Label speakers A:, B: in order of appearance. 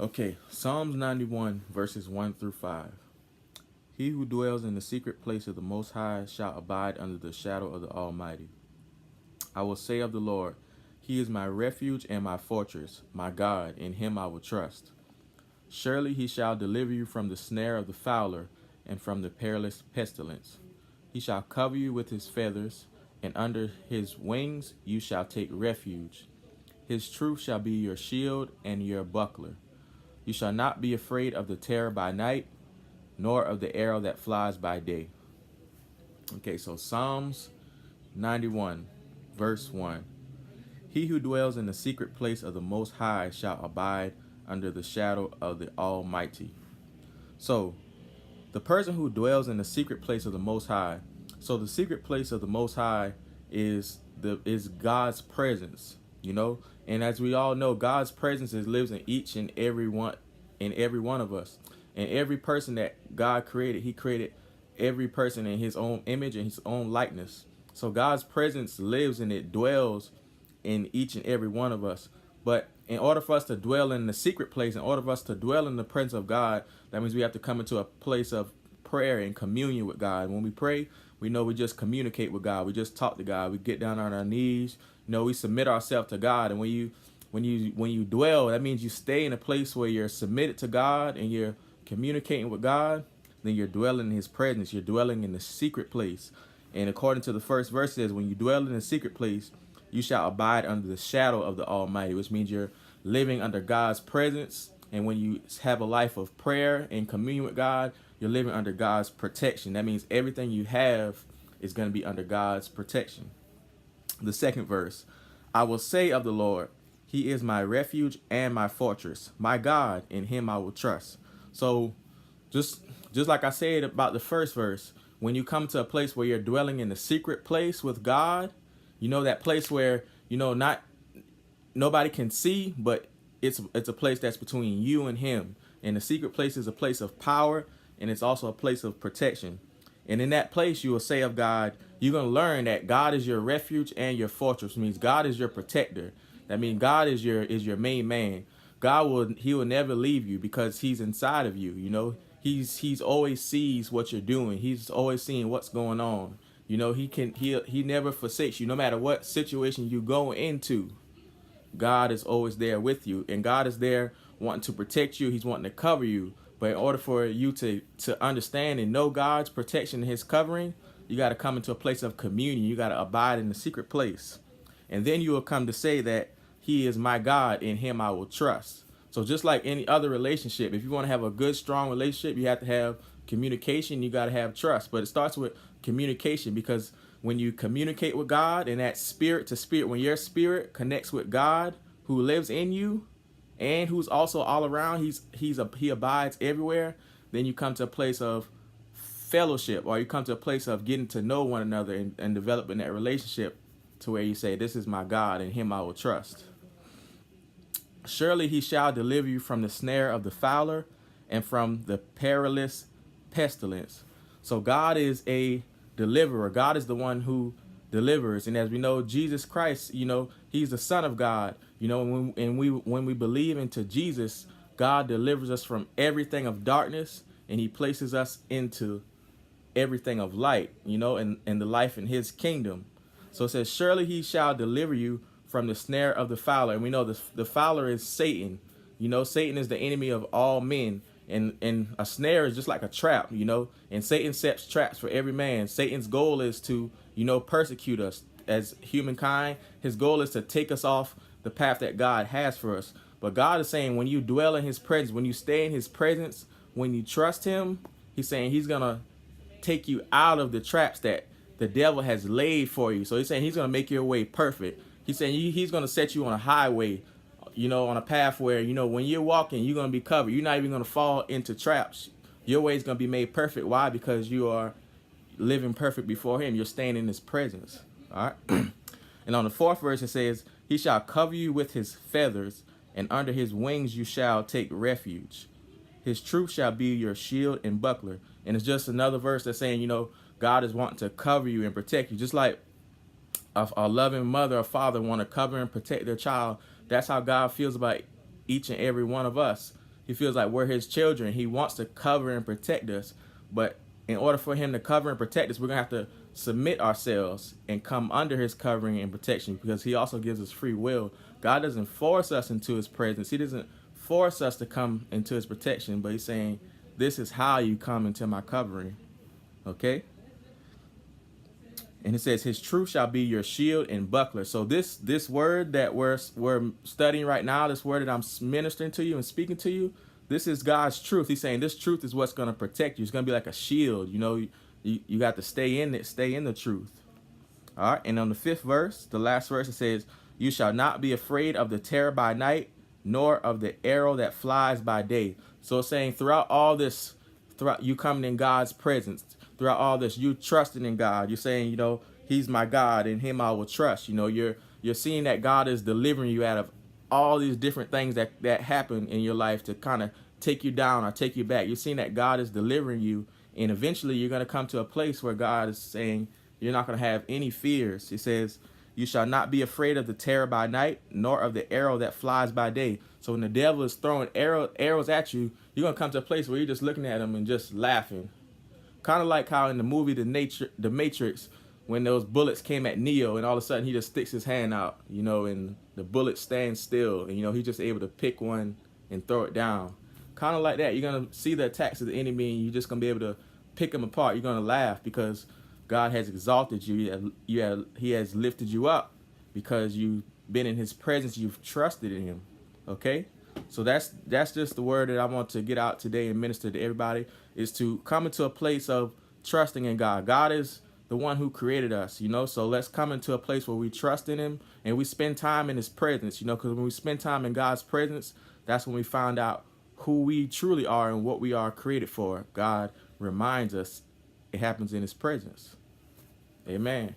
A: Okay, Psalms 91, verses 1 through 5. He who dwells in the secret place of the Most High shall abide under the shadow of the Almighty. I will say of the Lord, He is my refuge and my fortress, my God, in Him I will trust. Surely He shall deliver you from the snare of the fowler and from the perilous pestilence. He shall cover you with His feathers, and under His wings you shall take refuge. His truth shall be your shield and your buckler. You shall not be afraid of the terror by night, nor of the arrow that flies by day. Okay, so Psalms 91, verse 1. He who dwells in the secret place of the Most High shall abide under the shadow of the Almighty. So, the person who dwells in the secret place of the Most High. So, the secret place of the Most High is God's presence, And as we all know, God's presence lives in each and every one of us. And every person that God created, He created every person in His own image and His own likeness. So God's presence lives and it dwells in each and every one of us. But in order for us to dwell in the secret place, in order for us to dwell in the presence of God, that means we have to come into a place of prayer and communion with God. When we pray, we know we just communicate with God. We just talk to God. We get down on our knees. We submit ourselves to God. And when you dwell, that means you stay in a place where you're submitted to God and you're communicating with God. Then you're dwelling in His presence. You're dwelling in the secret place. And according to the first verse, it says, when you dwell in the secret place, you shall abide under the shadow of the Almighty, which means you're living under God's presence. And when you have a life of prayer and communion with God, you're living under God's protection. That means everything you have is going to be under God's protection. The second verse, I will say of the Lord, He is my refuge and my fortress. My God, in Him I will trust. So just like I said about the first verse, when you come to a place where you're dwelling in the secret place with God, that place where, not nobody can see, but it's a place that's between you and Him. And the secret place is a place of power, and it's also a place of protection. And in that place, you will say of God, you're going to learn that God is your refuge and your fortress. It means God is your protector. That means God is your main man. He will never leave you because He's inside of you. He's always sees what you're doing. He's always seeing what's going on. He never forsakes you. No matter what situation you go into, God is always there with you, and God is there wanting to protect you. He's wanting to cover you. But in order for you to understand and know God's protection and His covering, you got to come into a place of communion. You got to abide in the secret place. And then you will come to say that He is my God, in Him I will trust. So just like any other relationship, if you want to have a good, strong relationship, you have to have communication. You got to have trust. But it starts with communication, because when you communicate with God and that spirit to spirit, when your spirit connects with God who lives in you and who's also all around, he abides everywhere, then you come to a place of fellowship, or you come to a place of getting to know one another and developing that relationship to where you say, this is my God, in Him I will trust. Surely He shall deliver you from the snare of the fowler and from the perilous pestilence. So God is a deliverer. God is the one who delivers. And as we know, Jesus Christ, He's the Son of God. When we believe into Jesus, God delivers us from everything of darkness, and He places us into everything of light, and the life in His kingdom. So it says, surely He shall deliver you from the snare of the fowler. And we know the fowler is Satan. Satan is the enemy of all men. And a snare is just like a trap, and Satan sets traps for every man. Satan's goal is to, persecute us as humankind. His goal is to take us off the path that God has for us. But God is saying, when you dwell in His presence, when you stay in His presence, when you trust Him, He's saying He's going to take you out of the traps that the devil has laid for you. So He's saying He's going to make your way perfect. He's saying He's going to set you on a highway, on a path where, when you're walking, you're going to be covered. You're not even going to fall into traps. Your way is going to be made perfect. Why? Because you are living perfect before Him. You're staying in His presence. All right. And on the fourth verse, it says, He shall cover you with His feathers, and under His wings you shall take refuge. His truth shall be your shield and buckler. And it's just another verse that's saying, God is wanting to cover you and protect you. Just like a loving mother or father want to cover and protect their child. That's how God feels about each and every one of us. He feels like we're his children. He wants to cover and protect us. But in order for him to cover and protect us, we're going to have to submit ourselves and come under his covering and protection, because he also gives us free will. God doesn't force us into his presence. He doesn't force us to come into his protection, but he's saying, this is how you come into my covering. Okay? And it says, his truth shall be your shield and buckler. So this word that we're studying right now, this word that I'm ministering to you and speaking to you, this is God's truth. He's saying this truth is what's going to protect you. It's going to be like a shield. You know, you got to stay in it, stay in the truth. All right. And on the 5th verse, the last verse, it says, you shall not be afraid of the terror by night, nor of the arrow that flies by day. So it's saying throughout all this, throughout you coming in God's presence, throughout all this, you trusting in God. You're saying, you know, he's my God, and him I will trust. You know, you're seeing that God is delivering you out of all these different things that happen in your life to kind of take you down or take you back. You're seeing that God is delivering you, and eventually you're going to come to a place where God is saying you're not going to have any fears. He says, you shall not be afraid of the terror by night, nor of the arrow that flies by day. So when the devil is throwing arrows at you, you're going to come to a place where you're just looking at him and just laughing. Kind of like how in the movie The Matrix, when those bullets came at Neo, and all of a sudden he just sticks his hand out, you know, and the bullet stands still, and, you know, he's just able to pick one and throw it down. Kind of like that. You're going to see the attacks of the enemy, and you're just going to be able to pick them apart. You're going to laugh because God has exalted you. He has lifted you up because you've been in his presence. You've trusted in him. Okay? So that's just the word that I want to get out today and minister to everybody, is to come into a place of trusting in God. God is the one who created us, you know, so let's come into a place where we trust in him and we spend time in his presence, you know, because when we spend time in God's presence, that's when we find out who we truly are and what we are created for. God reminds us it happens in his presence. Amen.